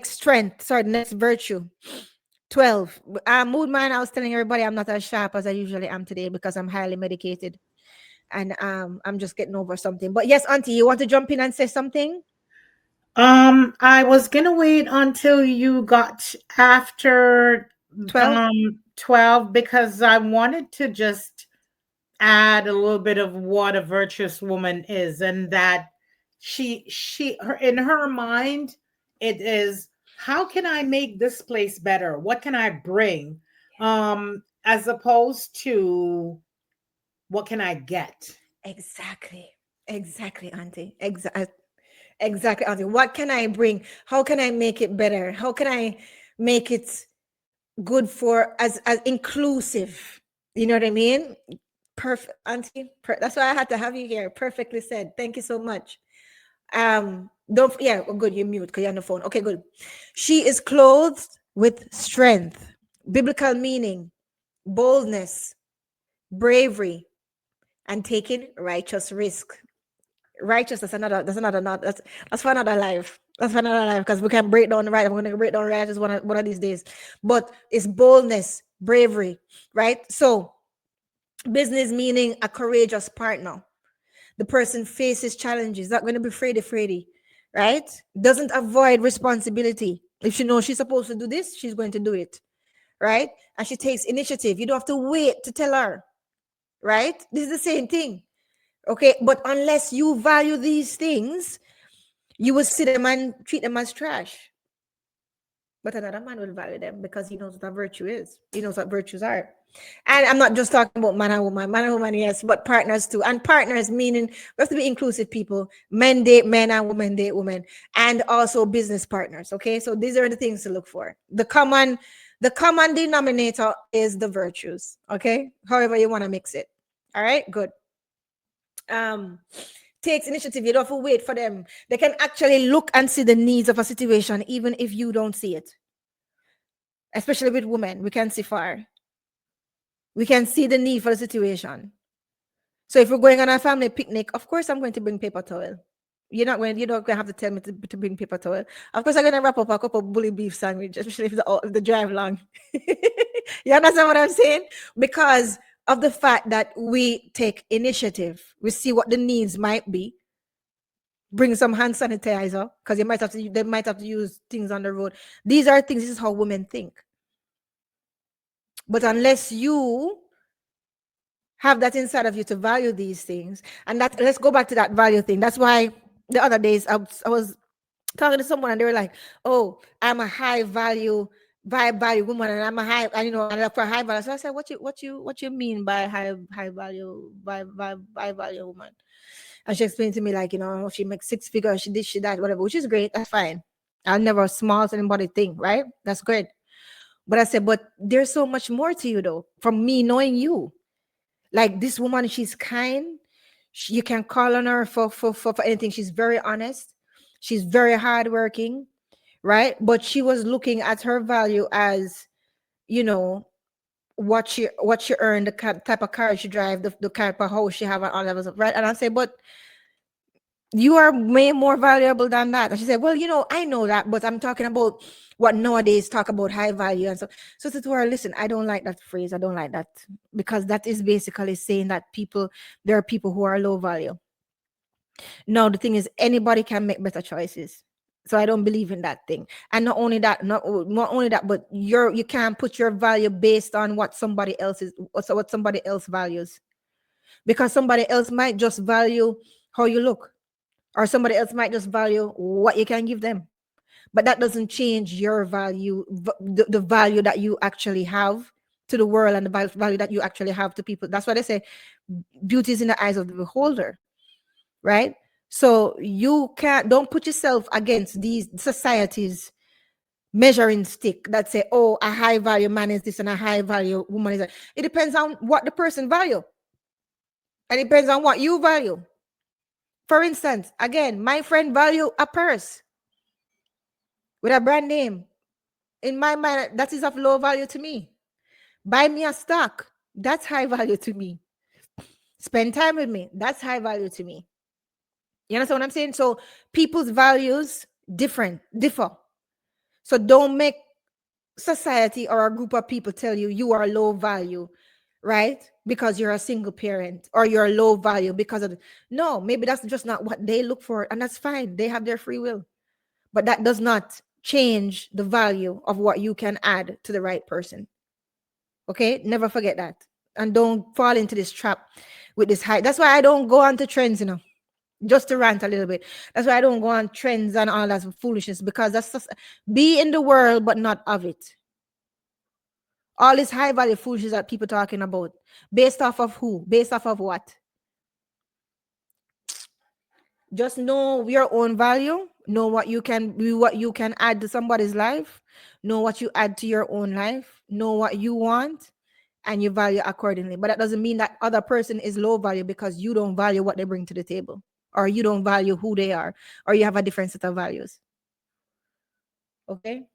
strength. Sorry, the next virtue. 12. Mood man, I was telling everybody I'm not as sharp as I usually am today because I'm highly medicated. And I'm just getting over something. But yes, Auntie, you want to jump in and say something? I was gonna wait until you got after 12. 12 because I wanted to just add a little bit of what a virtuous woman is, and that her in her mind it is, how can I make this place better? What can I bring? As opposed to what can I get? Exactly. Exactly, Auntie. Exactly, Auntie. What can I bring? How can I make it better? How can I make it good for as inclusive? You know what I mean? Perfect, Auntie. That's why I had to have you here. Perfectly said. Thank you so much. Don't yeah, oh, good. You mute because you're on the phone. Okay, good. She is clothed with strength, biblical meaning, boldness, bravery, and taking righteous risk. Righteous, that's another not that's for another life. That's for another life because we can break down the right. I'm gonna break down righteous one of these days. But it's boldness, bravery, right? So business meaning a courageous partner. The person faces challenges, not going to be fraidy, right? Doesn't avoid responsibility. If she knows she's supposed to do this, she's going to do it, right? And she takes initiative. You don't have to wait to tell her, right? This is the same thing, okay? But unless you value these things, you will see them and treat them as trash. But another man will value them because he knows what a virtue is. He knows what virtues are. And I'm not just talking about man and woman. Man and woman, yes, but partners too. And partners meaning we have to be inclusive people. Men date men and women date women. And also business partners. Okay. So these are the things to look for. The common denominator is the virtues. Okay. However you want to mix it. All right, good. Um takes initiative. You don't have to wait for them. They can actually look and see the needs of a situation, even if you don't see it. Especially with women, we can see far. We can see the need for the situation. So if we're going on a family picnic, of course I'm going to bring paper towel. You're not going to have to tell me to bring paper towel. Of course I'm going to wrap up a couple of bully beef sandwich, especially if the drive long. You understand what I'm saying? Because of the fact that we take initiative, we see what the needs might be. Bring some hand sanitizer because they might have to use things on the road. These are things. This is how women think. But unless you have that inside of you to value these things, and that let's go back to that value thing. That's why the other days I was talking to someone and they were like, "Oh, I'm a high value woman, and I'm a high, and and for high value." So I said, "What you mean by high value by value woman?" And she explained to me like, she makes six figures, she did she that whatever, which is great. That's fine. I'll never small to anybody thing, right? That's great. But I said, but there's so much more to you though, from me knowing you. Like this woman, she's kind. You can call on her for anything. She's very honest. She's very hardworking, right? But she was looking at her value as, you know, what she earned, the type of car she drive, the type of house she have, and all that stuff, right? And I say, but you are way more valuable than that. And she said, well, I know that, but I'm talking about what nowadays talk about high value. And so to her, listen, I don't like that phrase. I don't like that because that is basically saying that there are people who are low value. No, the thing is, anybody can make better choices. So I don't believe in that thing. And not only that, but you can't put your value based on what somebody else is, what somebody else values, because somebody else might just value how you look, or somebody else might just value what you can give them. But that doesn't change your value, the value that you actually have to the world, and the value that you actually have to people. That's why they say beauty is in the eyes of the beholder, right? So don't put yourself against these societies measuring stick that say, oh, a high value man is this and a high value woman is that. It depends on what the person value, and it depends on what you value. For instance, again, my friend value a purse with a brand name. In my mind, that is of low value to me. Buy me a stock, that's high value to me. Spend time with me, that's high value to me. You understand what I'm saying? So people's values differ. So don't make society or a group of people tell you you are low value, right? Because you're a single parent, or you're low value because of no, maybe that's just not what they look for, and that's fine. They have their free will. But that does not change the value of what you can add to the right person. Okay? Never forget that. And don't fall into this trap with this high. That's why I don't go on to trends, just to rant a little bit. That's why I don't go on trends and all that foolishness, because that's just be in the world but not of it. All this high value foolishness that people talking about, based off of who? Based off of what? Just know your own value. Know what you can add to somebody's life. Know what you add to your own life. Know what you want, and you value accordingly. But that doesn't mean that other person is low value because you don't value what they bring to the table, or you don't value who they are, or you have a different set of values. Okay.